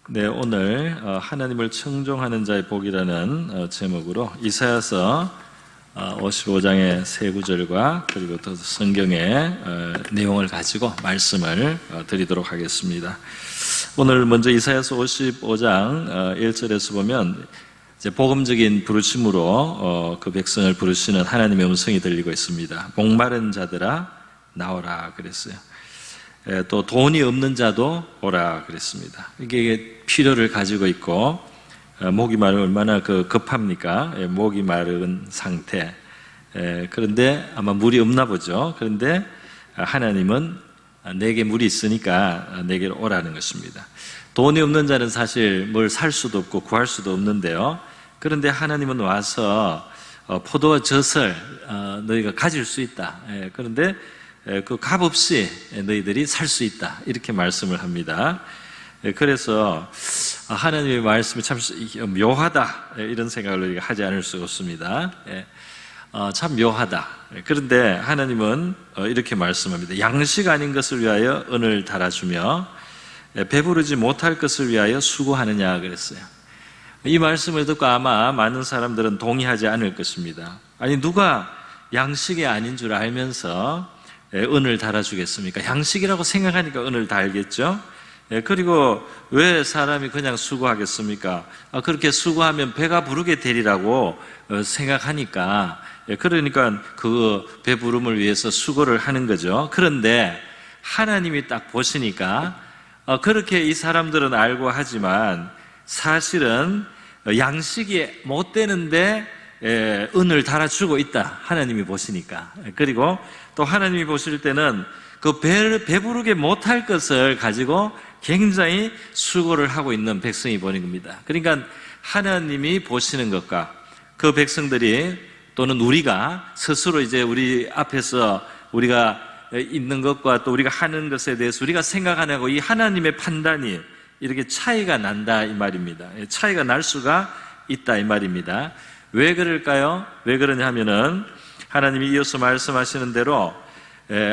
네, 오늘 하나님을 청종하는 자의 복이라는 제목으로 이사야서 55장의 세 구절과 그리고 또 성경의 내용을 가지고 말씀을 드리도록 하겠습니다. 오늘 먼저 이사야서 55장 1절에서 보면 이제 복음적인 부르심으로 그 백성을 부르시는 하나님의 음성이 들리고 있습니다. 목마른 자들아 나오라 그랬어요. 또 돈이 없는 자도 오라 그랬습니다. 이게 필요를 가지고 있고 목이 마르면 얼마나 급합니까? 목이 마른 상태. 그런데 아마 물이 없나 보죠. 그런데 하나님은 내게 물이 있으니까 내게로 오라는 것입니다. 돈이 없는 자는 사실 뭘 살 수도 없고 구할 수도 없는데요. 그런데 하나님은 와서 포도와 젖을 너희가 가질 수 있다. 그런데 그 값없이 너희들이 살 수 있다. 이렇게 말씀을 합니다. 그래서 하나님의 말씀이 참 묘하다. 이런 생각을 하지 않을 수 없습니다. 참 묘하다. 그런데 하나님은 이렇게 말씀합니다. 양식 아닌 것을 위하여 은을 달아주며 배부르지 못할 것을 위하여 수고하느냐 그랬어요. 이 말씀을 듣고 아마 많은 사람들은 동의하지 않을 것입니다. 아니 누가 양식이 아닌 줄 알면서 은을 달아주겠습니까? 양식이라고 생각하니까 은을 달겠죠? 그리고 왜 사람이 그냥 수고하겠습니까? 그렇게 수고하면 배가 부르게 되리라고 생각하니까, 그러니까 그 배부름을 위해서 수고를 하는 거죠. 그런데 하나님이 딱 보시니까 그렇게 이 사람들은 알고 하지만 사실은 양식이 못 되는데 은을 달아주고 있다. 하나님이 보시니까. 그리고 또 하나님이 보실 때는 그 배부르게 못할 것을 가지고 굉장히 수고를 하고 있는 백성이 보는 겁니다. 그러니까 하나님이 보시는 것과 그 백성들이 또는 우리가 스스로 이제 우리 앞에서 우리가 있는 것과 또 우리가 하는 것에 대해서 우리가 생각하는 거 이 하나님의 판단이 이렇게 차이가 난다 이 말입니다. 차이가 날 수가 있다 이 말입니다. 왜 그럴까요? 왜 그러냐 하면은 하나님이 이어서 말씀하시는 대로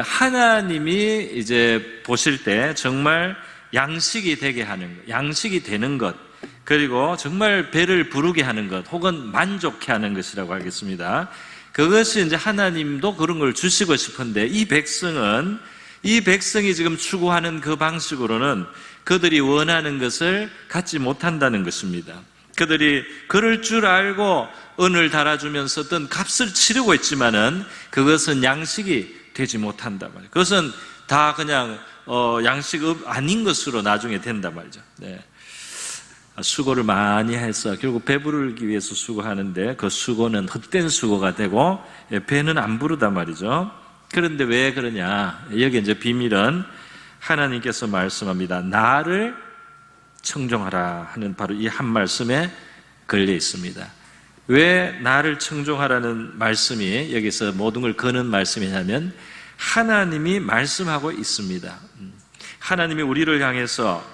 하나님이 이제 보실 때 정말 양식이 되게 하는 것, 양식이 되는 것, 그리고 정말 배를 부르게 하는 것, 혹은 만족해 하는 것이라고 하겠습니다. 그것이 이제 하나님도 그런 걸 주시고 싶은데 이 백성이 지금 추구하는 그 방식으로는 그들이 원하는 것을 갖지 못한다는 것입니다. 그들이 그럴 줄 알고 은을 달아주면서 어떤 값을 치르고 있지만은 그것은 양식이 되지 못한단 말이에요. 그것은 다 그냥 양식 아닌 것으로 나중에 된단 말이죠. 네. 수고를 많이 해서 결국 배부르기 위해서 수고하는데 그 수고는 헛된 수고가 되고 배는 안 부르단 말이죠. 그런데 왜 그러냐? 여기 이제 비밀은 하나님께서 말씀합니다. 나를 청종하라 하는 바로 이 한 말씀에 걸려 있습니다. 왜 나를 청종하라는 말씀이 여기서 모든 걸 거는 말씀이냐면 하나님이 말씀하고 있습니다. 하나님이 우리를 향해서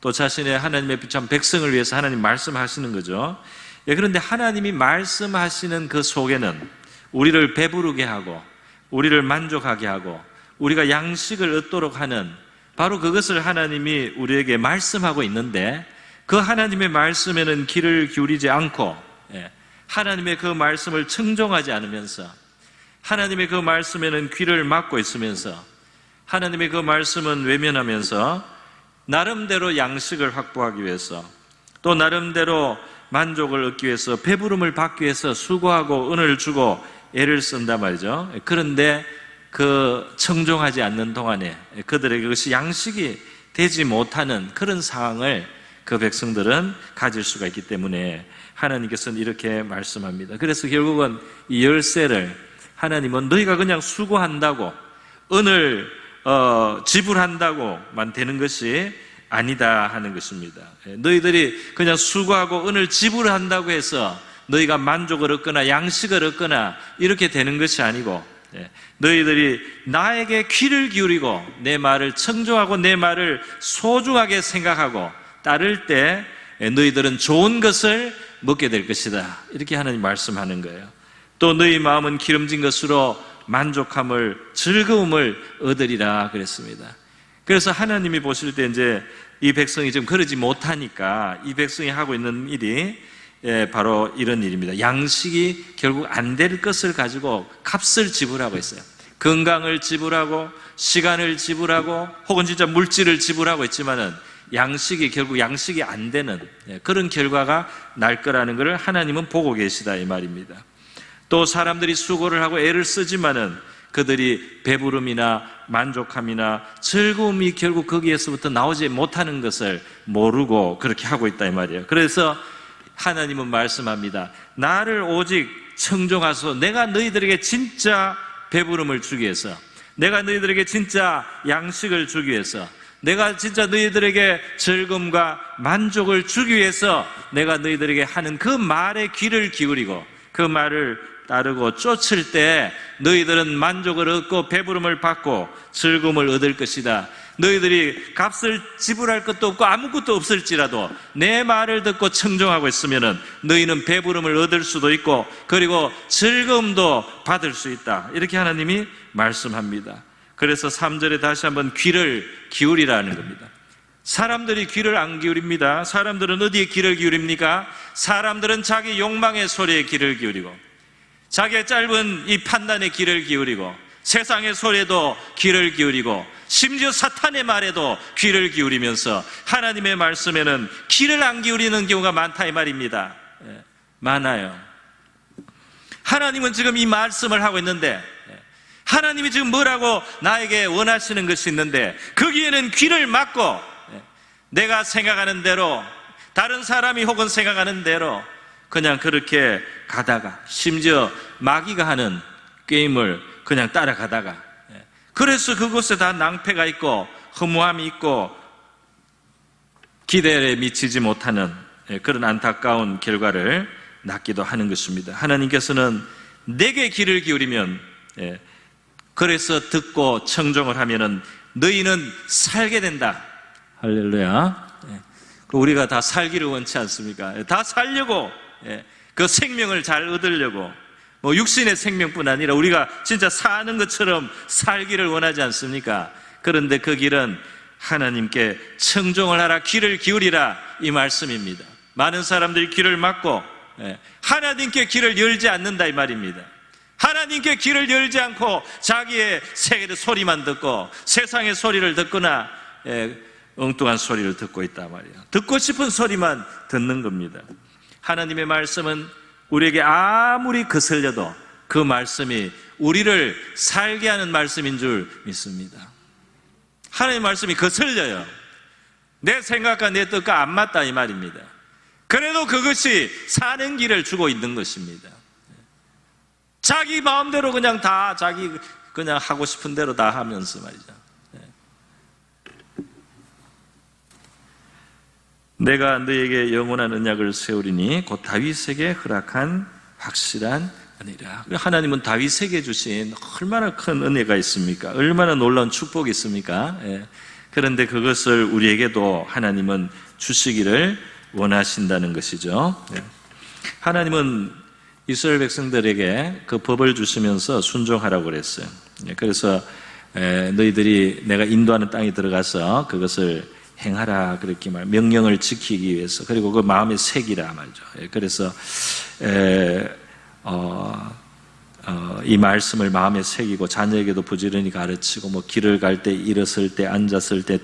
또 자신의 하나님의 참 백성을 위해서 하나님 말씀하시는 거죠. 그런데 하나님이 말씀하시는 그 속에는 우리를 배부르게 하고 우리를 만족하게 하고 우리가 양식을 얻도록 하는 바로 그것을 하나님이 우리에게 말씀하고 있는데 그 하나님의 말씀에는 귀를 기울이지 않고 하나님의 그 말씀을 청종하지 않으면서 하나님의 그 말씀에는 귀를 막고 있으면서 하나님의 그 말씀은 외면하면서 나름대로 양식을 확보하기 위해서 또 나름대로 만족을 얻기 위해서 배부름을 받기 위해서 수고하고 은을 주고 애를 쓴단 말이죠. 그런데 그 청종하지 않는 동안에 그들에게 그것이 양식이 되지 못하는 그런 상황을 그 백성들은 가질 수가 있기 때문에 하나님께서는 이렇게 말씀합니다. 그래서 결국은 이 열쇠를 하나님은 너희가 그냥 수고한다고 은을 지불한다고만 되는 것이 아니다 하는 것입니다. 너희들이 그냥 수고하고 은을 지불한다고 해서 너희가 만족을 얻거나 양식을 얻거나 이렇게 되는 것이 아니고 너희들이 나에게 귀를 기울이고 내 말을 청종하고 내 말을 소중하게 생각하고 따를 때 너희들은 좋은 것을 먹게 될 것이다. 이렇게 하나님 말씀하는 거예요. 또 너희 마음은 기름진 것으로 만족함을 즐거움을 얻으리라 그랬습니다. 그래서 하나님이 보실 때 이제 이 백성이 지금 그러지 못하니까 이 백성이 하고 있는 일이 바로 이런 일입니다. 양식이 결국 안 될 것을 가지고 값을 지불하고 있어요. 건강을 지불하고 시간을 지불하고 혹은 진짜 물질을 지불하고 있지만은 양식이 결국 양식이 안 되는 그런 결과가 날 거라는 것을 하나님은 보고 계시다 이 말입니다. 또 사람들이 수고를 하고 애를 쓰지만은 그들이 배부름이나 만족함이나 즐거움이 결국 거기에서부터 나오지 못하는 것을 모르고 그렇게 하고 있다 이 말이에요. 그래서 하나님은 말씀합니다. 나를 오직 청종하소서. 내가 너희들에게 진짜 배부름을 주기 위해서, 내가 너희들에게 진짜 양식을 주기 위해서, 내가 진짜 너희들에게 즐거움과 만족을 주기 위해서 내가 너희들에게 하는 그 말에 귀를 기울이고 그 말을 따르고 쫓을 때 너희들은 만족을 얻고 배부름을 받고 즐거움을 얻을 것이다. 너희들이 값을 지불할 것도 없고 아무것도 없을지라도 내 말을 듣고 청종하고 있으면은 너희는 배부름을 얻을 수도 있고 그리고 즐거움도 받을 수 있다. 이렇게 하나님이 말씀합니다. 그래서 3절에 다시 한번 귀를 기울이라는 겁니다. 사람들이 귀를 안 기울입니다. 사람들은 어디에 귀를 기울입니까? 사람들은 자기 욕망의 소리에 귀를 기울이고 자기의 짧은 이 판단에 귀를 기울이고 세상의 소리에도 귀를 기울이고 심지어 사탄의 말에도 귀를 기울이면서 하나님의 말씀에는 귀를 안 기울이는 경우가 많다 이 말입니다. 많아요. 하나님은 지금 이 말씀을 하고 있는데 하나님이 지금 뭐라고 나에게 원하시는 것이 있는데 거기에는 귀를 막고 내가 생각하는 대로 다른 사람이 혹은 생각하는 대로 그냥 그렇게 가다가 심지어 마귀가 하는 게임을 그냥 따라가다가 그래서 그곳에 다 낭패가 있고 허무함이 있고 기대에 미치지 못하는 그런 안타까운 결과를 낳기도 하는 것입니다. 하나님께서는 내게 귀를 기울이면 그래서 듣고 청종을 하면은 너희는 살게 된다. 할렐루야. 우리가 다 살기를 원치 않습니까? 다 살려고 그 생명을 잘 얻으려고 육신의 생명뿐 아니라 우리가 진짜 사는 것처럼 살기를 원하지 않습니까? 그런데 그 길은 하나님께 청종을 하라, 귀를 기울이라 이 말씀입니다. 많은 사람들이 귀를 막고 하나님께 귀를 열지 않는다 이 말입니다. 하나님께 귀를 열지 않고 자기의 세계의 소리만 듣고 세상의 소리를 듣거나 엉뚱한 소리를 듣고 있단 말이에요. 듣고 싶은 소리만 듣는 겁니다. 하나님의 말씀은 우리에게 아무리 거슬려도 그 말씀이 우리를 살게 하는 말씀인 줄 믿습니다. 하나님의 말씀이 거슬려요. 내 생각과 내 뜻과 안 맞다 이 말입니다. 그래도 그것이 사는 길을 주고 있는 것입니다. 자기 마음대로 그냥 다 자기 그냥 하고 싶은 대로 다 하면서 말이죠. 내가 너에게 영원한 언약을 세우리니 곧 다윗에게 허락한 확실한 은혜라. 하나님은 다윗에게 주신 얼마나 큰 은혜가 있습니까? 얼마나 놀라운 축복이 있습니까? 그런데 그것을 우리에게도 하나님은 주시기를 원하신다는 것이죠. 하나님은 이스라엘 백성들에게 그 법을 주시면서 순종하라고 그랬어요. 그래서 너희들이 내가 인도하는 땅에 들어가서 그것을 행하라 그렇게 명령을 지키기 위해서 그리고 그 마음에 새기라 말이죠. 그래서 이 말씀을 마음에 새기고 자녀에게도 부지런히 가르치고 뭐 길을 갈 때 일었을 때 앉았을 때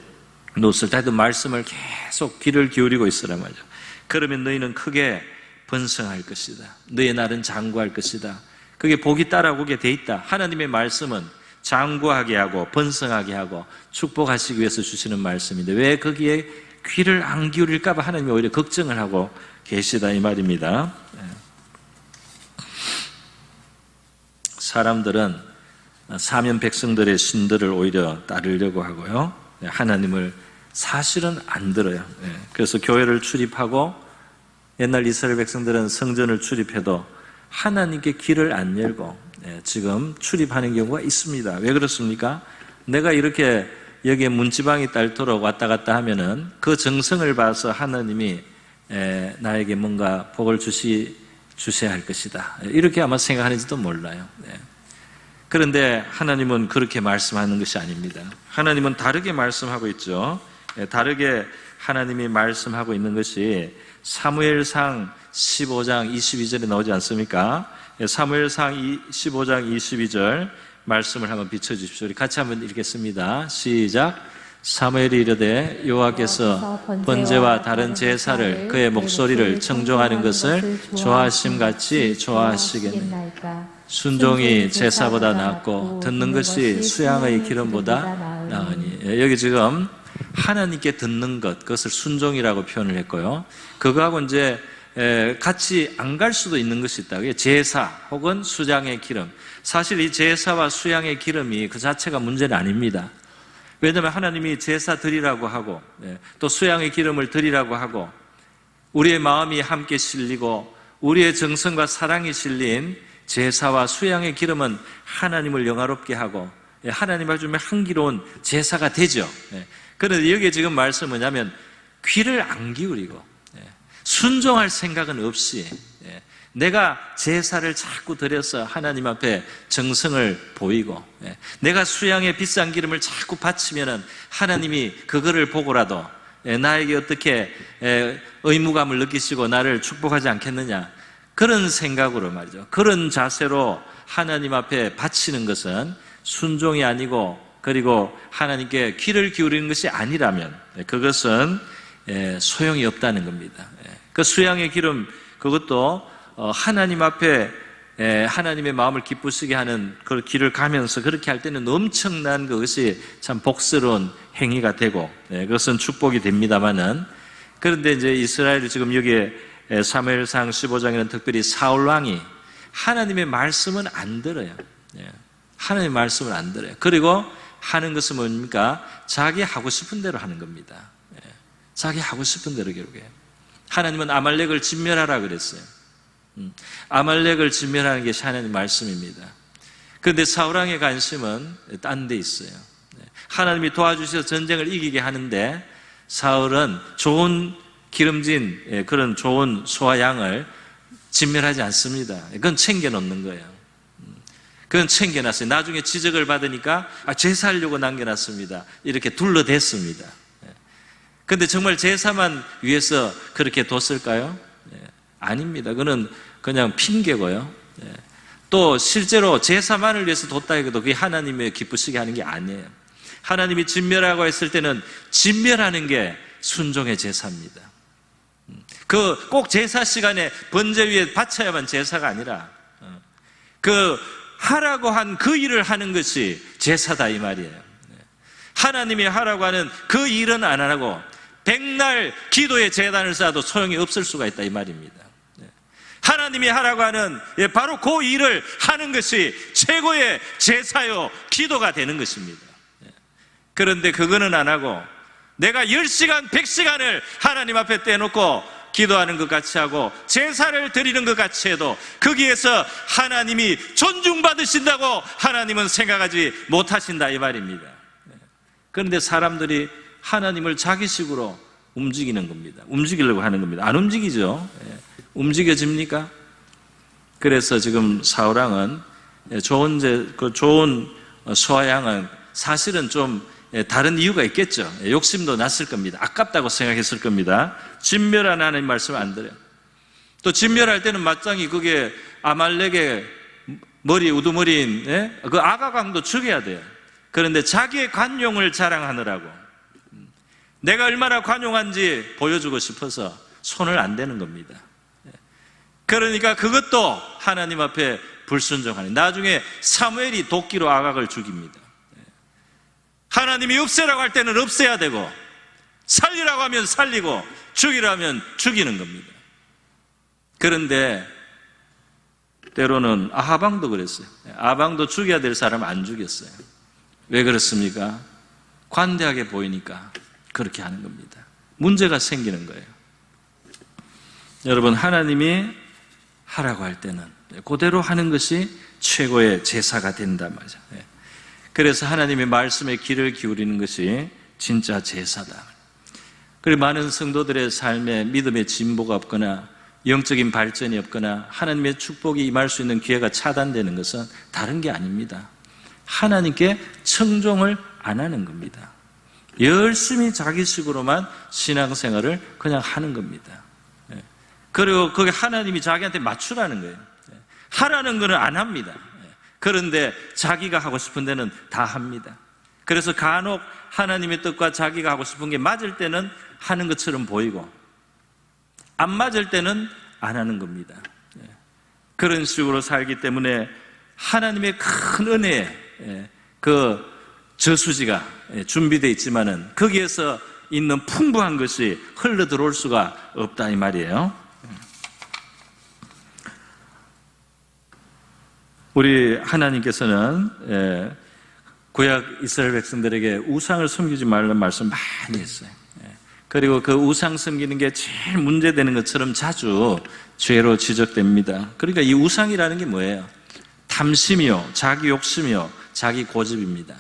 누웠을 때 하여튼 말씀을 계속 귀를 기울이고 있으라 말이죠. 그러면 너희는 크게 번성할 것이다. 너희 날은 장구할 것이다. 그게 복이 따라오게 돼 있다. 하나님의 말씀은 장구하게 하고 번성하게 하고 축복하시기 위해서 주시는 말씀인데 왜 거기에 귀를 안 기울일까 봐 하나님이 오히려 걱정을 하고 계시다 이 말입니다. 사람들은 사면 백성들의 신들을 오히려 따르려고 하고요. 하나님을 사실은 안 들어요. 그래서 교회를 출입하고 옛날 이스라엘 백성들은 성전을 출입해도 하나님께 길을 안 열고 지금 출입하는 경우가 있습니다. 왜 그렇습니까? 내가 이렇게 여기에 문지방이 닳도록 왔다 갔다 하면은 그 정성을 봐서 하나님이 나에게 뭔가 복을 주셔야 할 것이다. 이렇게 아마 생각하는지도 몰라요. 그런데 하나님은 그렇게 말씀하는 것이 아닙니다. 하나님은 다르게 말씀하고 있죠. 다르게 하나님이 말씀하고 있는 것이 사무엘상 15장 22절에 나오지 않습니까? 사무엘상 15장 22절 말씀을 한번 비춰주십시오. 우리 같이 한번 읽겠습니다. 시작. 사무엘이 이르되 여호와께서 번제와 다른 제사를 그의 목소리를 청종하는 것을 좋아하심같이 좋아하시겠느냐. 순종이 제사보다 낫고 듣는 것이 수양의 기름보다 나으니. 여기 지금 하나님께 듣는 것, 그것을 순종이라고 표현을 했고요. 그거하고 이제 같이 안 갈 수도 있는 것이 있다. 그게 제사 혹은 수양의 기름. 사실 이 제사와 수양의 기름이 그 자체가 문제는 아닙니다. 왜냐하면 하나님이 제사 드리라고 하고 또 수양의 기름을 드리라고 하고 우리의 마음이 함께 실리고 우리의 정성과 사랑이 실린 제사와 수양의 기름은 하나님을 영화롭게 하고 하나님 앞에 향기로운 제사가 되죠. 그런데 여기에 지금 말씀은 뭐냐면 귀를 안 기울이고 순종할 생각은 없이 내가 제사를 자꾸 드려서 하나님 앞에 정성을 보이고 내가 수양의 비싼 기름을 자꾸 바치면은 하나님이 그거를 보고라도 나에게 어떻게 의무감을 느끼시고 나를 축복하지 않겠느냐, 그런 생각으로 말이죠. 그런 자세로 하나님 앞에 바치는 것은 순종이 아니고 그리고 하나님께 귀를 기울이는 것이 아니라면 그것은 소용이 없다는 겁니다. 그 수양의 기름, 그것도 하나님 앞에 하나님의 마음을 기쁘시게 하는 그 길을 가면서 그렇게 할 때는 엄청난 그것이 참 복스러운 행위가 되고 그것은 축복이 됩니다만은, 그런데 이제 이스라엘이 지금 여기에 사무엘상 15장에는 특별히 사울 왕이 하나님의 말씀은 안 들어요. 하나님의 말씀을 안 들어요. 그리고 하는 것은 뭡니까? 자기 하고 싶은 대로 하는 겁니다. 자기 하고 싶은 대로 결국에. 하나님은 아말렉을 진멸하라 그랬어요. 아말렉을 진멸하는 게 하나님 말씀입니다. 그런데 사울왕의 관심은 딴 데 있어요. 하나님이 도와주셔서 전쟁을 이기게 하는데 사울은 좋은 기름진 그런 좋은 소와 양을 진멸하지 않습니다. 그건 챙겨놓는 거예요. 그건 챙겨놨어요. 나중에 지적을 받으니까 제사하려고 남겨놨습니다. 이렇게 둘러댔습니다. 그런데 정말 제사만 위해서 그렇게 뒀을까요? 아닙니다. 그건 그냥 핑계고요. 또 실제로 제사만을 위해서 뒀다 해도 그게 하나님의 기쁘시게 하는 게 아니에요. 하나님이 진멸하고 했을 때는 진멸하는 게 순종의 제사입니다. 그 꼭 제사 시간에 번제 위에 바쳐야만 제사가 아니라 그 하라고 한 그 일을 하는 것이 제사다 이 말이에요. 하나님이 하라고 하는 그 일은 안 하고 백날 기도의 제단을 쌓아도 소용이 없을 수가 있다 이 말입니다. 하나님이 하라고 하는 바로 그 일을 하는 것이 최고의 제사요 기도가 되는 것입니다. 그런데 그거는 안 하고 내가 10시간 100시간을 하나님 앞에 떼놓고 기도하는 것 같이 하고 제사를 드리는 것 같이 해도 거기에서 하나님이 존중받으신다고 하나님은 생각하지 못하신다 이 말입니다. 그런데 사람들이 하나님을 자기식으로 움직이는 겁니다. 움직이려고 하는 겁니다. 안 움직이죠. 움직여집니까? 그래서 지금 사울왕은 좋은 소와 양은 사실은 좀 다른 이유가 있겠죠. 욕심도 났을 겁니다. 아깝다고 생각했을 겁니다. 진멸하는 하나님 말씀을 안 들어요. 또 진멸할 때는 마땅히 그게 아말렉의 머리 우두머리인 그 아가강도 죽여야 돼요. 그런데 자기의 관용을 자랑하느라고 내가 얼마나 관용한지 보여주고 싶어서 손을 안 대는 겁니다. 그러니까 그것도 하나님 앞에 불순종하는, 나중에 사무엘이 도끼로 아각을 죽입니다. 하나님이 없애라고 할 때는 없애야 되고 살리라고 하면 살리고 죽이라면 죽이는 겁니다. 그런데 때로는 아하방도 그랬어요. 아방도 죽여야 될 사람 안 죽였어요. 왜 그렇습니까? 관대하게 보이니까 그렇게 하는 겁니다. 문제가 생기는 거예요. 여러분, 하나님이 하라고 할 때는 그대로 하는 것이 최고의 제사가 된단 말이죠. 그래서 하나님의 말씀에 귀를 기울이는 것이 진짜 제사다. 그리고 많은 성도들의 삶에 믿음의 진보가 없거나 영적인 발전이 없거나 하나님의 축복이 임할 수 있는 기회가 차단되는 것은 다른 게 아닙니다. 하나님께 청종을 안 하는 겁니다. 열심히 자기식으로만 신앙생활을 그냥 하는 겁니다. 그리고 그게 하나님이 자기한테 맞추라는 거예요. 하라는 거는 안 합니다. 그런데 자기가 하고 싶은 데는 다 합니다. 그래서 간혹 하나님의 뜻과 자기가 하고 싶은 게 맞을 때는 하는 것처럼 보이고 안 맞을 때는 안 하는 겁니다. 그런 식으로 살기 때문에 하나님의 큰 은혜에 그 저수지가 준비되어 있지만은 거기에서 있는 풍부한 것이 흘러 들어올 수가 없다 이 말이에요. 우리 하나님께서는 구약 이스라엘 백성들에게 우상을 섬기지 말라는 말씀 많이 했어요. 그리고 그 우상 섬기는 게 제일 문제되는 것처럼 자주 죄로 지적됩니다. 그러니까 이 우상이라는 게 뭐예요? 탐심이요, 자기 욕심이요, 자기 고집입니다.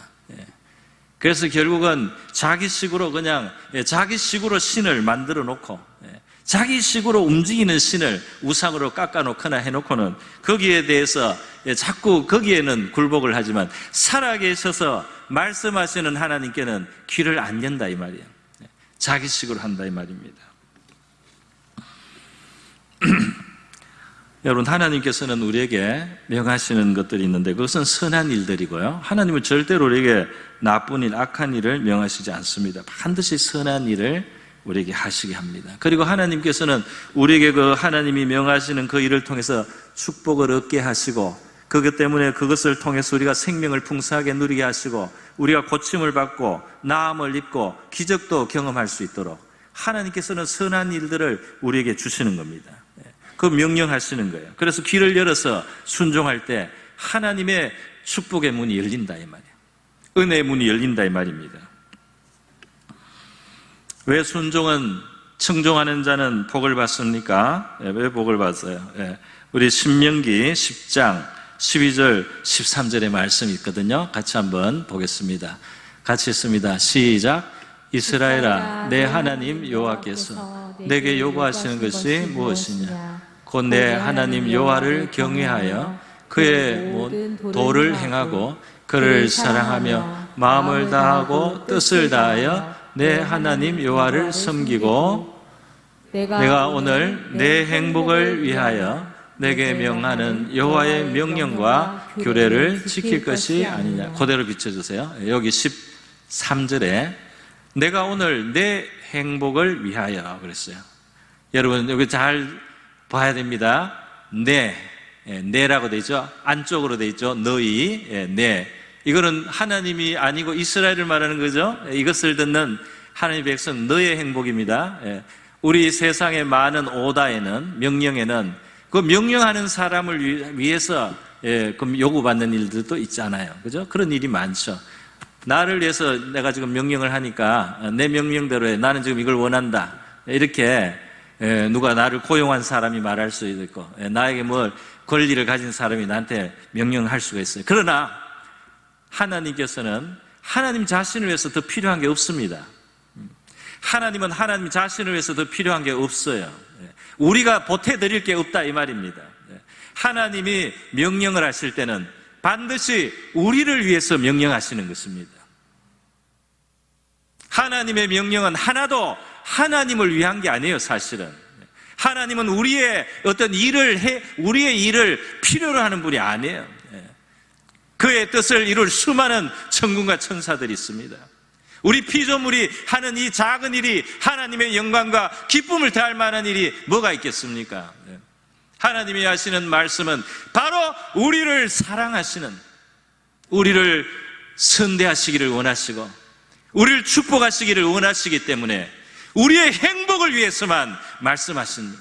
그래서 결국은 자기식으로 그냥 자기식으로 신을 만들어 놓고 자기식으로 움직이는 신을 우상으로 깎아놓거나 해놓고는 거기에 대해서 자꾸 거기에는 굴복을 하지만 살아계셔서 말씀하시는 하나님께는 귀를 안 연다 이 말이에요. 자기식으로 한다 이 말입니다. 여러분, 하나님께서는 우리에게 명하시는 것들이 있는데 그것은 선한 일들이고요, 하나님은 절대로 우리에게 나쁜 일, 악한 일을 명하시지 않습니다. 반드시 선한 일을 우리에게 하시게 합니다. 그리고 하나님께서는 우리에게 그 하나님이 명하시는 그 일을 통해서 축복을 얻게 하시고 그것 때문에 그것을 통해서 우리가 생명을 풍성하게 누리게 하시고 우리가 고침을 받고 나음을 입고 기적도 경험할 수 있도록 하나님께서는 선한 일들을 우리에게 주시는 겁니다. 그 명령하시는 거예요. 그래서 귀를 열어서 순종할 때 하나님의 축복의 문이 열린다 이 말이에요. 은혜의 문이 열린다 이 말입니다. 왜 순종은 청종하는 자는 복을 받습니까? 왜 복을 받아요? 우리 신명기 10장 12절 13절의 말씀이 있거든요. 같이 한번 보겠습니다. 같이 읽습니다. 시작. 이스라엘아, 내 하나님 여호와께서 내게 요구하시는 것이 무엇이냐? 곧 내 하나님 여호와를 경외하여 그의 모든 도를 행하고 그를 사랑하며 마음을 다하고 뜻을 다하여 내 하나님 여호와를 섬기고 내가 오늘 내 행복을 위하여 내게 명하는 여호와의 명령과 규례를 지킬 것이 아니냐. 그대로 비춰주세요. 여기 13절에 내가 오늘 내 행복을 위하여 그랬어요. 여러분 여기 잘 봐야 됩니다. 내라고 되어 있죠. 안쪽으로 되어 있죠. 너희, 내. 이거는 하나님이 아니고 이스라엘을 말하는 거죠. 이것을 듣는 하나님의 백성 너의 행복입니다. 우리 세상의 많은 오다에는, 명령에는 그 명령하는 사람을 위해서 그럼 요구받는 일들도 있잖아요. 그죠? 그런 일이 많죠. 나를 위해서 내가 지금 명령을 하니까 내 명령대로 해. 나는 지금 이걸 원한다. 이렇게 누가 나를 고용한 사람이 말할 수 있고 나에게 뭘 권리를 가진 사람이 나한테 명령할 수가 있어요. 그러나 하나님께서는 하나님 자신을 위해서 더 필요한 게 없습니다. 하나님은 하나님 자신을 위해서 더 필요한 게 없어요. 우리가 보태드릴 게 없다 이 말입니다. 하나님이 명령을 하실 때는 반드시 우리를 위해서 명령하시는 것입니다. 하나님의 명령은 하나도 하나님을 위한 게 아니에요. 사실은 하나님은 우리의 어떤 우리의 일을 필요로 하는 분이 아니에요. 그의 뜻을 이룰 수많은 천군과 천사들이 있습니다. 우리 피조물이 하는 이 작은 일이 하나님의 영광과 기쁨을 더할 만한 일이 뭐가 있겠습니까? 하나님이 하시는 말씀은 바로 우리를 사랑하시는, 우리를 선대하시기를 원하시고 우리를 축복하시기를 원하시기 때문에 우리의 행복을 위해서만 말씀하신,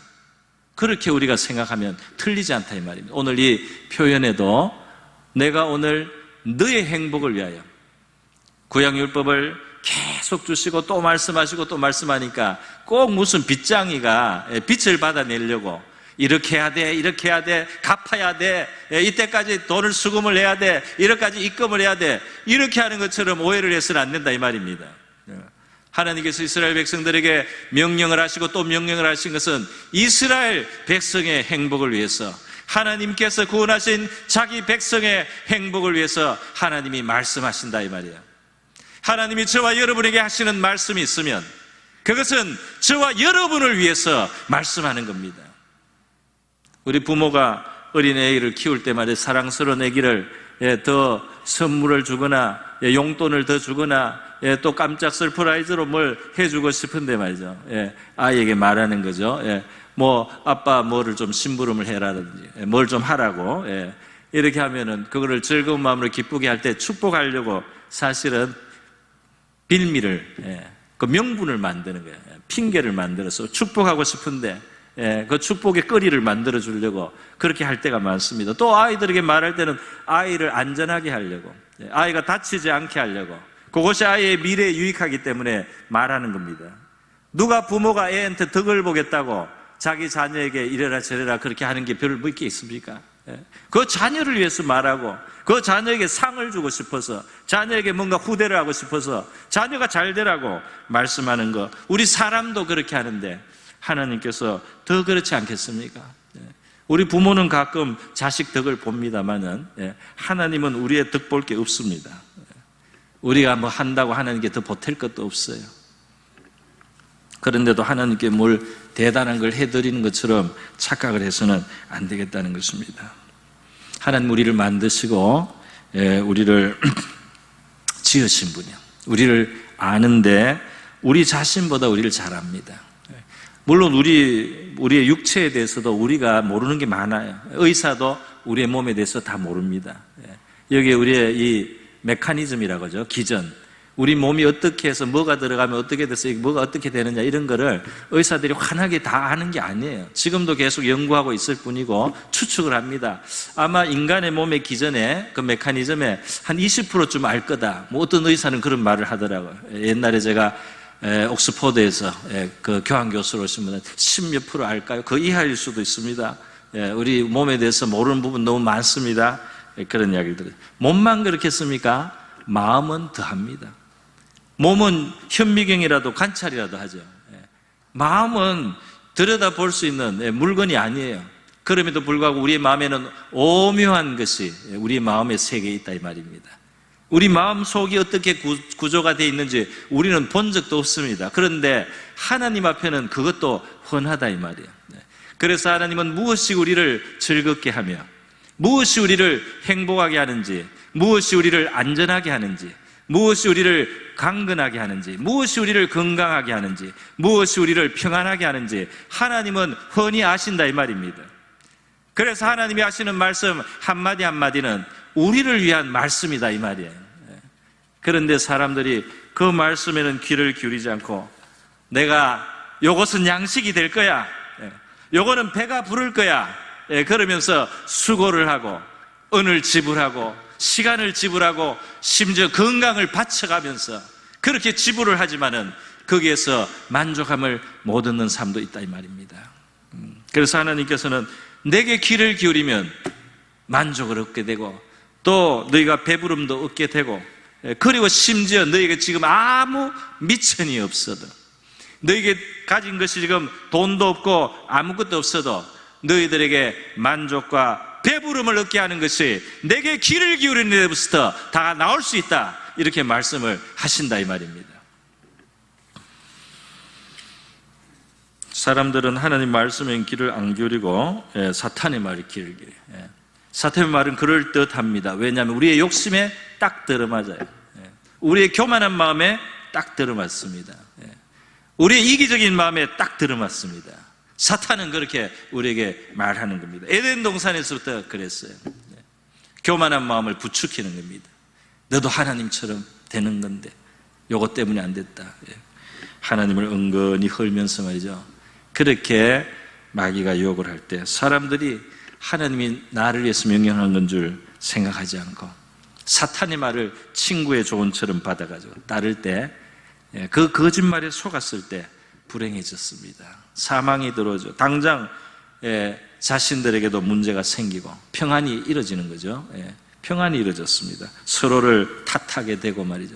그렇게 우리가 생각하면 틀리지 않다 이 말입니다. 오늘 이 표현에도 내가 오늘 너의 행복을 위하여, 구약율법을 계속 주시고 또 말씀하시고 또 말씀하니까 꼭 무슨 빚장이가 빚을 받아내려고 이렇게 해야 돼, 이렇게 해야 돼, 갚아야 돼, 이때까지 돈을 수금을 해야 돼, 이렇게까지 입금을 해야 돼, 이렇게 하는 것처럼 오해를 해서는 안 된다 이 말입니다. 하나님께서 이스라엘 백성들에게 명령을 하시고 또 명령을 하신 것은 이스라엘 백성의 행복을 위해서, 하나님께서 구원하신 자기 백성의 행복을 위해서 하나님이 말씀하신다 이 말이에요. 하나님이 저와 여러분에게 하시는 말씀이 있으면 그것은 저와 여러분을 위해서 말씀하는 겁니다. 우리 부모가 어린 애를 키울 때마다 사랑스러운 애기를 더 선물을 주거나 용돈을 더 주거나 또 깜짝 서프라이즈로 뭘 해주고 싶은데 말이죠. 아이에게 말하는 거죠. 뭐 아빠 뭐를 좀 심부름을 해라든지 뭘 좀 하라고 이렇게 하면은 그거를 즐거운 마음으로 기쁘게 할 때 축복하려고 사실은 빌미를 그 명분을 만드는 거예요. 핑계를 만들어서 축복하고 싶은데 그 축복의 거리를 만들어 주려고 그렇게 할 때가 많습니다. 또 아이들에게 말할 때는 아이를 안전하게 하려고, 아이가 다치지 않게 하려고, 그것이 아이의 미래에 유익하기 때문에 말하는 겁니다. 누가 부모가 애한테 덕을 보겠다고 자기 자녀에게 이래라 저래라 그렇게 하는 게 별 뭐 게 있습니까? 그 자녀를 위해서 말하고 그 자녀에게 상을 주고 싶어서, 자녀에게 뭔가 후대를 하고 싶어서 자녀가 잘 되라고 말씀하는 거, 우리 사람도 그렇게 하는데 하나님께서 더 그렇지 않겠습니까? 우리 부모는 가끔 자식 덕을 봅니다만은 하나님은 우리의 덕 볼 게 없습니다. 우리가 뭐 한다고 하나님께 더 보탤 것도 없어요. 그런데도 하나님께 뭘 대단한 걸 해드리는 것처럼 착각을 해서는 안 되겠다는 것입니다. 하나님 우리를 만드시고 우리를 지으신 분이요, 우리를 아는데 우리 자신보다 우리를 잘 압니다. 물론 우리의 육체에 대해서도 우리가 모르는 게 많아요. 의사도 우리의 몸에 대해서 다 모릅니다. 여기에 우리의 이 메커니즘이라고 하죠. 기전. 우리 몸이 어떻게 해서 뭐가 들어가면 어떻게 돼서 뭐가 어떻게 되느냐, 이런 거를 의사들이 환하게 다 아는 게 아니에요. 지금도 계속 연구하고 있을 뿐이고 추측을 합니다. 아마 인간의 몸의 기전에 그 메커니즘에 한 20%쯤 알 거다. 뭐 어떤 의사는 그런 말을 하더라고요. 옛날에 제가 옥스퍼드에서 그 교환교수로 오신 분은 10몇 프로 알까요? 그 이하일 수도 있습니다. 우리 몸에 대해서 모르는 부분 너무 많습니다. 그런 이야기를 들어요. 몸만 그렇겠습니까? 마음은 더합니다. 몸은 현미경이라도 관찰이라도 하죠. 마음은 들여다볼 수 있는 물건이 아니에요. 그럼에도 불구하고 우리의 마음에는 오묘한 것이 우리 마음의 세계에 있다 이 말입니다. 우리 마음 속이 어떻게 구조가 되어 있는지 우리는 본 적도 없습니다. 그런데 하나님 앞에는 그것도 훤하다 이 말이에요. 그래서 하나님은 무엇이 우리를 즐겁게 하며 무엇이 우리를 행복하게 하는지, 무엇이 우리를 안전하게 하는지, 무엇이 우리를 강건하게 하는지, 무엇이 우리를 건강하게 하는지, 무엇이 우리를 평안하게 하는지 하나님은 훤히 아신다 이 말입니다. 그래서 하나님이 하시는 말씀 한마디 한마디는 우리를 위한 말씀이다 이 말이에요. 그런데 사람들이 그 말씀에는 귀를 기울이지 않고 내가 요것은 양식이 될 거야, 요거는 배가 부를 거야, 그러면서 수고를 하고 은을 지불하고 시간을 지불하고 심지어 건강을 바쳐가면서 그렇게 지불을 하지만은 거기에서 만족함을 못 얻는 삶도 있다 이 말입니다. 그래서 하나님께서는 내게 귀를 기울이면 만족을 얻게 되고 또 너희가 배부름도 얻게 되고, 그리고 심지어 너희에게 지금 아무 미천이 없어도, 너희에게 가진 것이 지금 돈도 없고 아무것도 없어도 너희들에게 만족과 배부름을 얻게 하는 것이 내게 귀를 기울이는 데부터 다 나올 수 있다, 이렇게 말씀을 하신다 이 말입니다. 사람들은 하나님 말씀에 귀를 안 기울이고 사탄의 말에 귀를 기울여요. 사탄의 말은 그럴듯합니다. 왜냐하면 우리의 욕심에 딱 들어맞아요. 우리의 교만한 마음에 딱 들어맞습니다. 우리의 이기적인 마음에 딱 들어맞습니다. 사탄은 그렇게 우리에게 말하는 겁니다. 에덴 동산에서부터 그랬어요. 교만한 마음을 부추기는 겁니다. 너도 하나님처럼 되는 건데 요것 때문에 안 됐다. 하나님을 은근히 헐면서 말이죠, 그렇게 마귀가 유혹을 할 때 사람들이 하나님이 나를 위해서 명령한 건 줄 생각하지 않고 사탄의 말을 친구의 조언처럼 받아가지고 따를 때, 그 거짓말에 속았을 때 불행해졌습니다. 사망이 들어오죠. 당장 자신들에게도 문제가 생기고 평안이 이루어지는 거죠. 평안이 이루어졌습니다. 서로를 탓하게 되고 말이죠.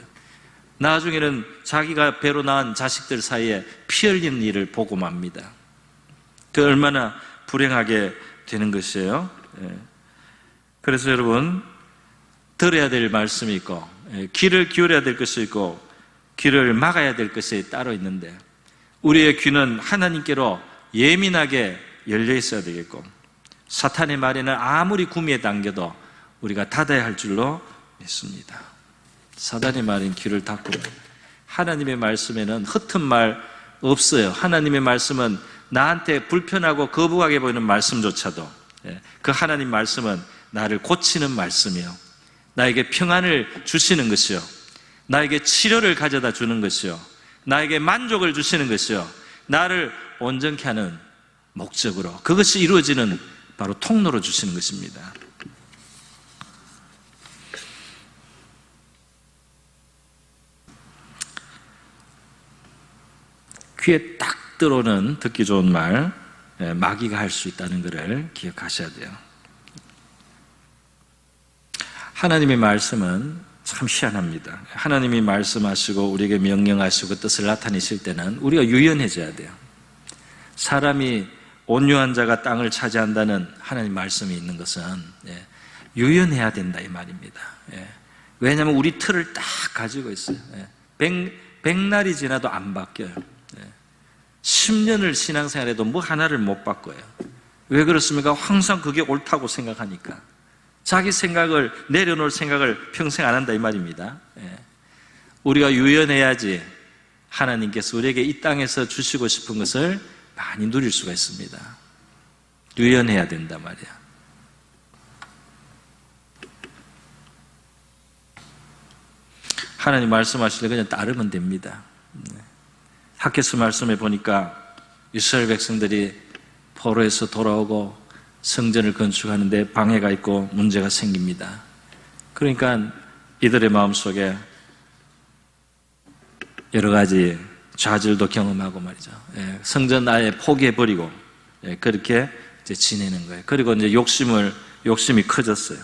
나중에는 자기가 배로 낳은 자식들 사이에 피 흘리는 일을 보고 맙니다. 그 얼마나 불행하게 되는 것이에요. 그래서 여러분, 들어야 될 말씀이 있고 귀를 기울여야 될 것이 있고 귀를 막아야 될 것이 따로 있는데, 우리의 귀는 하나님께로 예민하게 열려 있어야 되겠고, 사탄의 말에는 아무리 구미에 당겨도 우리가 닫아야 할 줄로 믿습니다. 사탄의 말인 귀를 닫고, 하나님의 말씀에는 흩은 말 없어요. 하나님의 말씀은 나한테 불편하고 거부하게 보이는 말씀조차도, 그 하나님 말씀은 나를 고치는 말씀이요, 나에게 평안을 주시는 것이요, 나에게 치료를 가져다 주는 것이요, 나에게 만족을 주시는 것이요, 나를 온전케 하는 목적으로, 그것이 이루어지는 바로 통로로 주시는 것입니다. 귀에 딱 들어오는 듣기 좋은 말, 마귀가 할 수 있다는 것을 기억하셔야 돼요. 하나님의 말씀은 참 희한합니다. 하나님이 말씀하시고 우리에게 명령하시고 뜻을 나타내실 때는 우리가 유연해져야 돼요. 사람이 온유한 자가 땅을 차지한다는 하나님 말씀이 있는 것은 유연해야 된다 이 말입니다. 왜냐하면 우리 틀을 딱 가지고 있어요. 백날이 지나도 안 바뀌어요. 10년을 신앙생활해도 뭐 하나를 못 바꿔요. 왜 그렇습니까? 항상 그게 옳다고 생각하니까. 자기 생각을, 내려놓을 생각을 평생 안 한다 이 말입니다. 우리가 유연해야지 하나님께서 우리에게 이 땅에서 주시고 싶은 것을 많이 누릴 수가 있습니다. 유연해야 된단 말이야. 하나님 말씀하실 때 그냥 따르면 됩니다. 학개서 말씀에 보니까 이스라엘 백성들이 포로에서 돌아오고 성전을 건축하는데 방해가 있고 문제가 생깁니다. 그러니까 이들의 마음속에 여러 가지 좌절도 경험하고 말이죠. 성전 아예 포기해버리고 그렇게 이제 지내는 거예요. 그리고 이제 욕심이 커졌어요.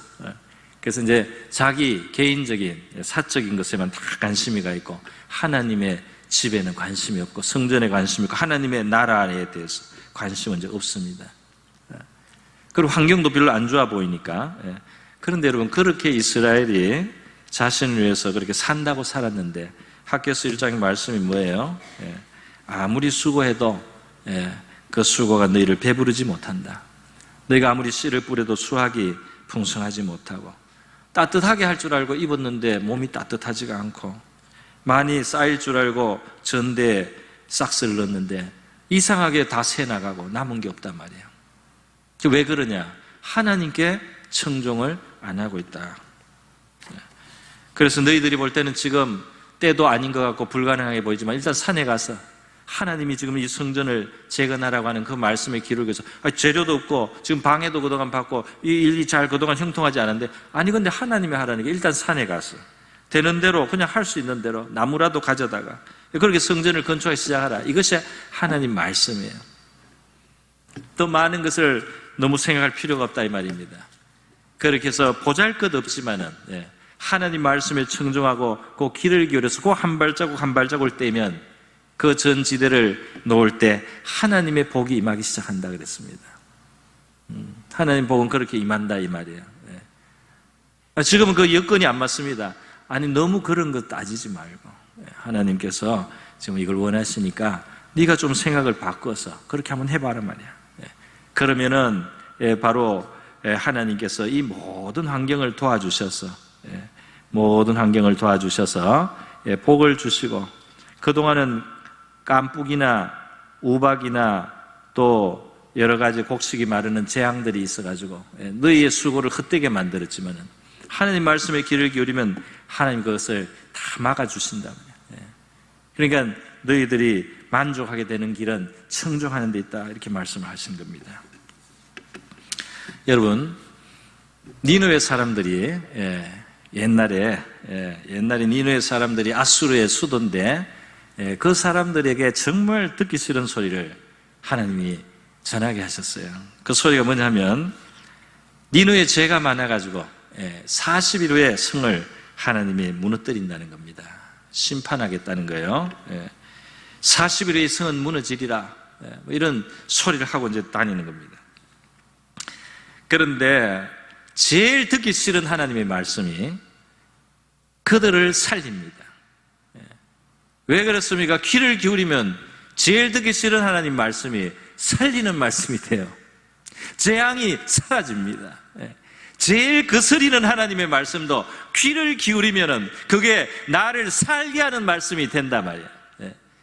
그래서 이제 자기 개인적인 사적인 것에만 다 관심이 가 있고 하나님의 집에는 관심이 없고 성전에 관심이 있고 하나님의 나라에 대해서 관심은 이제 없습니다. 그리고 환경도 별로 안 좋아 보이니까. 그런데 여러분, 그렇게 이스라엘이 자신을 위해서 그렇게 산다고 살았는데 학개서 1장의 말씀이 뭐예요? 아무리 수고해도 그 수고가 너희를 배부르지 못한다. 너희가 아무리 씨를 뿌려도 수확이 풍성하지 못하고, 따뜻하게 할 줄 알고 입었는데 몸이 따뜻하지가 않고, 많이 쌓일 줄 알고 전대에 싹스를 넣었는데 이상하게 다 새나가고 남은 게 없단 말이에요. 왜 그러냐? 하나님께 청종을 안 하고 있다. 그래서 너희들이 볼 때는 지금 때도 아닌 것 같고 불가능하게 보이지만 일단 산에 가서 하나님이 지금 이 성전을 재건하라고 하는 그 말씀의 기록에서 재료도 없고 지금 방해도 그동안 받고 이 일이 잘 그동안 형통하지 않은데, 아니 근데 하나님이 하라는 게 일단 산에 가서 되는 대로 그냥 할 수 있는 대로 나무라도 가져다가 그렇게 성전을 건축하기 시작하라. 이것이 하나님 말씀이에요. 더 많은 것을 너무 생각할 필요가 없다 이 말입니다. 그렇게 해서 보잘것없지만은 하나님 말씀에 청종하고 그 귀를 기울여서 그 한 발자국 한 발자국을 떼면 그 전 지대를 놓을 때 하나님의 복이 임하기 시작한다 그랬습니다. 하나님 복은 그렇게 임한다 이 말이에요. 지금은 그 여건이 안 맞습니다. 아니 너무 그런 거 따지지 말고 하나님께서 지금 이걸 원하시니까 네가 좀 생각을 바꿔서 그렇게 한번 해봐라 말이야. 그러면은 바로 하나님께서 이 모든 환경을 도와주셔서 복을 주시고, 그동안은 깐뿌기나 우박이나 또 여러 가지 곡식이 마르는 재앙들이 있어가지고 너희의 수고를 헛되게 만들었지만은 하나님 말씀에 귀를 기울이면 하나님 그것을 다 막아주신다. 그러니까 너희들이 만족하게 되는 길은 청종하는 데 있다 이렇게 말씀하신 겁니다. 여러분, 니느웨 사람들이 옛날에 니느웨 사람들이 아수르의 수도인데 그 사람들에게 정말 듣기 싫은 소리를 하나님이 전하게 하셨어요. 그 소리가 뭐냐면 니느웨 죄가 많아가지고 40일 후에 성을 하나님이 무너뜨린다는 겁니다. 심판하겠다는 거예요. 40일 후에 성은 무너지리라, 이런 소리를 하고 이제 다니는 겁니다. 그런데 제일 듣기 싫은 하나님의 말씀이 그들을 살립니다. 왜 그렇습니까? 귀를 기울이면 제일 듣기 싫은 하나님 말씀이 살리는 말씀이 돼요. 재앙이 사라집니다. 제일 거스리는 하나님의 말씀도 귀를 기울이면은 그게 나를 살게 하는 말씀이 된단 말이에요.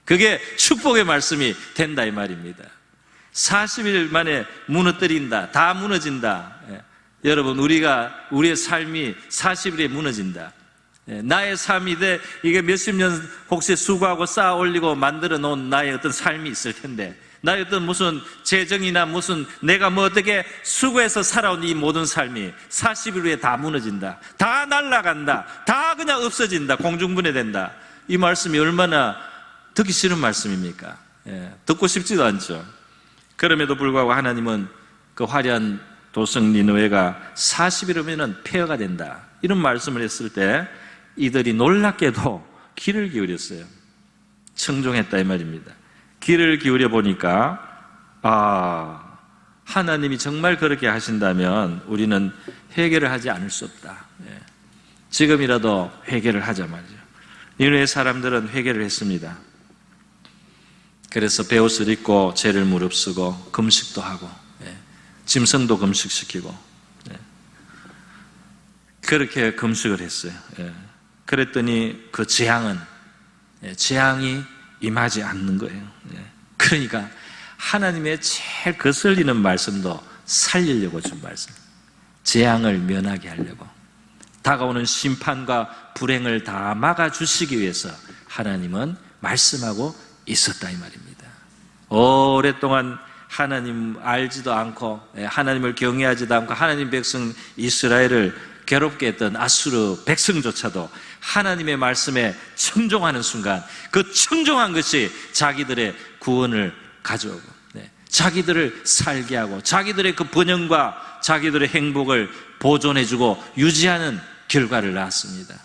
그게 축복의 말씀이 된다 이 말입니다. 40일 만에 무너뜨린다, 다 무너진다. 여러분, 우리의 삶이 40일에 무너진다. 나의 삶이 이게 몇십 년 혹시 수고하고 쌓아 올리고 만들어 놓은 나의 어떤 삶이 있을 텐데, 나의 어떤 무슨 재정이나 무슨 내가 어떻게 수고해서 살아온 이 모든 삶이 40일 후에 다 무너진다, 다 날아간다, 다 그냥 없어진다, 공중분해된다. 이 말씀이 얼마나 듣기 싫은 말씀입니까? 듣고 싶지도 않죠. 그럼에도 불구하고 하나님은 그 화려한 도성 니느웨가 40일 후면은 폐허가 된다, 이런 말씀을 했을 때 이들이 놀랍게도 귀를 기울였어요. 청종했다 이 말입니다. 귀를 기울여 보니까 하나님이 정말 그렇게 하신다면 우리는 회개를 하지 않을 수 없다. 지금이라도 회개를 하자 말이죠. 니느웨 사람들은 회개를 했습니다. 그래서 베옷을 입고 죄를 무릅쓰고 금식도 하고 짐승도 금식시키고 그렇게 금식을 했어요. 그랬더니 그 재앙이 임하지 않는 거예요. 그러니까 하나님의 제일 거슬리는 말씀도 살리려고 준 말씀, 재앙을 면하게 하려고, 다가오는 심판과 불행을 다 막아주시기 위해서 하나님은 말씀하고 있었다 이 말입니다. 오랫동안 하나님 알지도 않고 하나님을 경외하지도 않고 하나님 백성 이스라엘을 괴롭게 했던 아수르 백성조차도 하나님의 말씀에 청종하는 순간 그 청종한 것이 자기들의 구원을 가져오고 자기들을 살게 하고 자기들의 그 번영과 자기들의 행복을 보존해주고 유지하는 결과를 낳았습니다.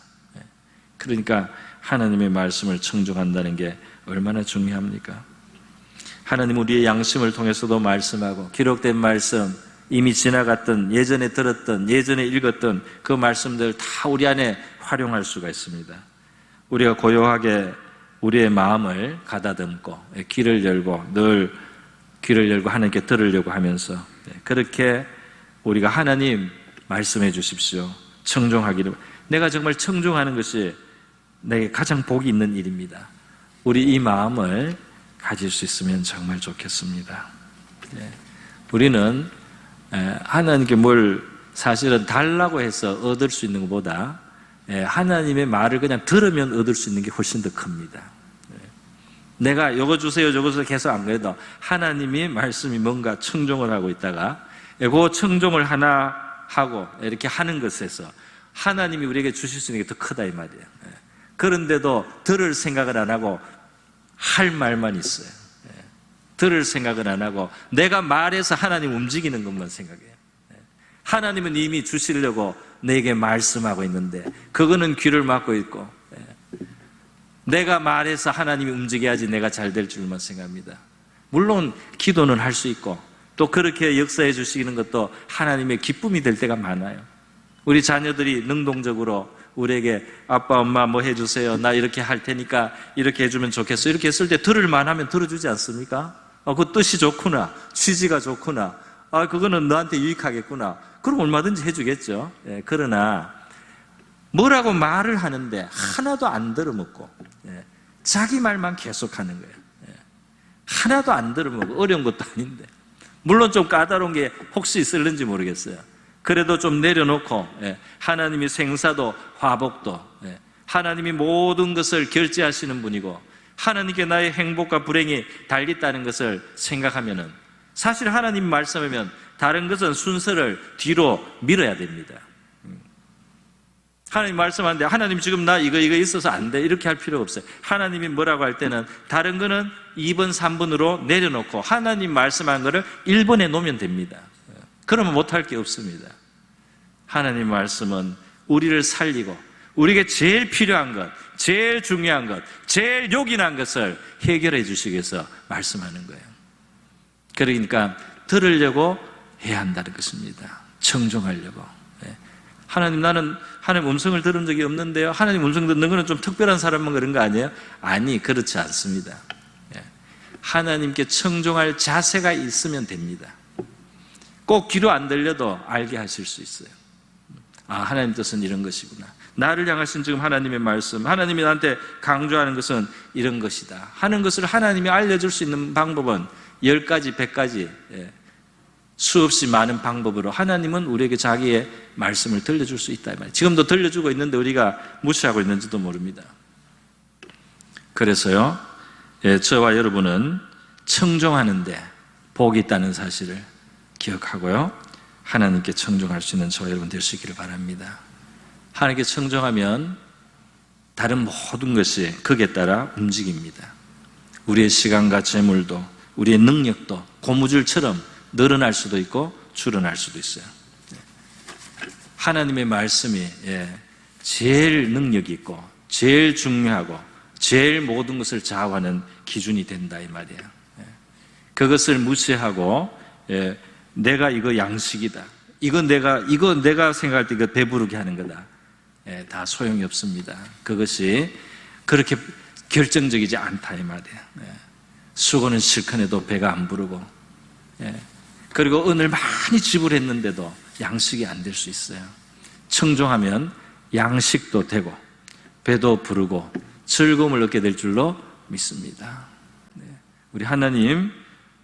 그러니까 하나님의 말씀을 청종한다는 게 얼마나 중요합니까? 하나님 우리의 양심을 통해서도 말씀하고, 기록된 말씀, 이미 지나갔던, 예전에 들었던, 예전에 읽었던 그 말씀들 다 우리 안에 활용할 수가 있습니다. 우리가 고요하게 우리의 마음을 가다듬고 귀를 열고 늘 귀를 열고 하나님께 들으려고 하면서 그렇게 우리가 하나님 말씀해 주십시오, 청종하기를, 내가 정말 청종하는 것이 내게 가장 복이 있는 일입니다. 우리 이 마음을 가질 수 있으면 정말 좋겠습니다. 우리는 하나님께 뭘 사실은 달라고 해서 얻을 수 있는 것보다 하나님의 말을 그냥 들으면 얻을 수 있는 게 훨씬 더 큽니다. 내가 요거 주세요 저거 주세요 계속 안 그래도 하나님이 말씀이 뭔가 청종을 하고 있다가 그 청종을 하나 하고 이렇게 하는 것에서 하나님이 우리에게 주실 수 있는 게 더 크다 이 말이에요. 그런데도 들을 생각을 안 하고 할 말만 있어요. 들을 생각을 안 하고 내가 말해서 하나님 움직이는 것만 생각해요. 하나님은 이미 주시려고 내게 말씀하고 있는데 그거는 귀를 막고 있고 내가 말해서 하나님이 움직여야지 내가 잘 될 줄만 생각합니다. 물론 기도는 할 수 있고 또 그렇게 역사해 주시는 것도 하나님의 기쁨이 될 때가 많아요. 우리 자녀들이 능동적으로 우리에게 아빠 엄마 뭐 해주세요, 나 이렇게 할 테니까 이렇게 해주면 좋겠어, 이렇게 했을 때 들을만 하면 들어주지 않습니까? 그 뜻이 좋구나, 취지가 좋구나, 그거는 너한테 유익하겠구나, 그럼 얼마든지 해주겠죠. 그러나 뭐라고 말을 하는데 하나도 안 들어먹고 자기 말만 계속하는 거예요. 하나도 안 들어먹고, 어려운 것도 아닌데, 물론 좀 까다로운 게 혹시 있을는지 모르겠어요. 그래도 좀 내려놓고 하나님이 생사도 화복도 하나님이 모든 것을 결제하시는 분이고 하나님께 나의 행복과 불행이 달렸다는 것을 생각하면은 사실 하나님 말씀하면 다른 것은 순서를 뒤로 밀어야 됩니다. 하나님 말씀하는데 하나님 지금 나 이거 있어서 안 돼 이렇게 할 필요가 없어요. 하나님이 뭐라고 할 때는 다른 거는 2번 3번으로 내려놓고 하나님 말씀한 거를 1번에 놓으면 됩니다. 그러면 못할 게 없습니다. 하나님 말씀은 우리를 살리고 우리에게 제일 필요한 것, 제일 중요한 것, 제일 요긴한 것을 해결해 주시기 위해서 말씀하는 거예요. 그러니까 들으려고 해야 한다는 것입니다. 청종하려고. 하나님, 나는 하나님 음성을 들은 적이 없는데요. 하나님 음성 듣는 거는 좀 특별한 사람만 그런 거 아니에요? 아니, 그렇지 않습니다. 하나님께 청종할 자세가 있으면 됩니다. 꼭 귀로 안 들려도 알게 하실 수 있어요. 아, 하나님 뜻은 이런 것이구나. 나를 향하신 지금 하나님의 말씀, 하나님이 나한테 강조하는 것은 이런 것이다 하는 것을 하나님이 알려줄 수 있는 방법은 10가지, 100가지, 수없이 많은 방법으로 하나님은 우리에게 자기의 말씀을 들려줄 수 있다 이 말이에요. 지금도 들려주고 있는데 우리가 무시하고 있는지도 모릅니다. 그래서요, 저와 여러분은 청종하는데 복이 있다는 사실을 기억하고요, 하나님께 청종할 수 있는 저와 여러분 될 수 있기를 바랍니다. 하나님께 청종하면 다른 모든 것이 거기에 따라 움직입니다. 우리의 시간과 재물도, 우리의 능력도 고무줄처럼 늘어날 수도 있고 줄어날 수도 있어요. 하나님의 말씀이 제일 능력이 있고 제일 중요하고 제일 모든 것을 좌우하는 기준이 된다 이 말이에요. 그것을 무시하고 내가 이거 양식이다, 이거 내가 생각할 때 이거 배부르게 하는 거다, 다 소용이 없습니다. 그것이 그렇게 결정적이지 않다 이 말이에요. 수고는 실컷 해도 배가 안 부르고, 그리고 은을 많이 지불했는데도 양식이 안 될 수 있어요. 청종하면 양식도 되고 배도 부르고 즐거움을 얻게 될 줄로 믿습니다. 우리 하나님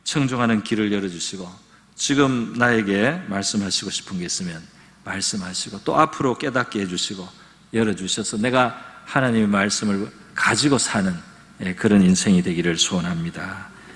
청종하는 길을 열어주시고, 지금 나에게 말씀하시고 싶은 게 있으면 말씀하시고, 또 앞으로 깨닫게 해주시고 열어주셔서 내가 하나님의 말씀을 가지고 사는 그런 인생이 되기를 소원합니다.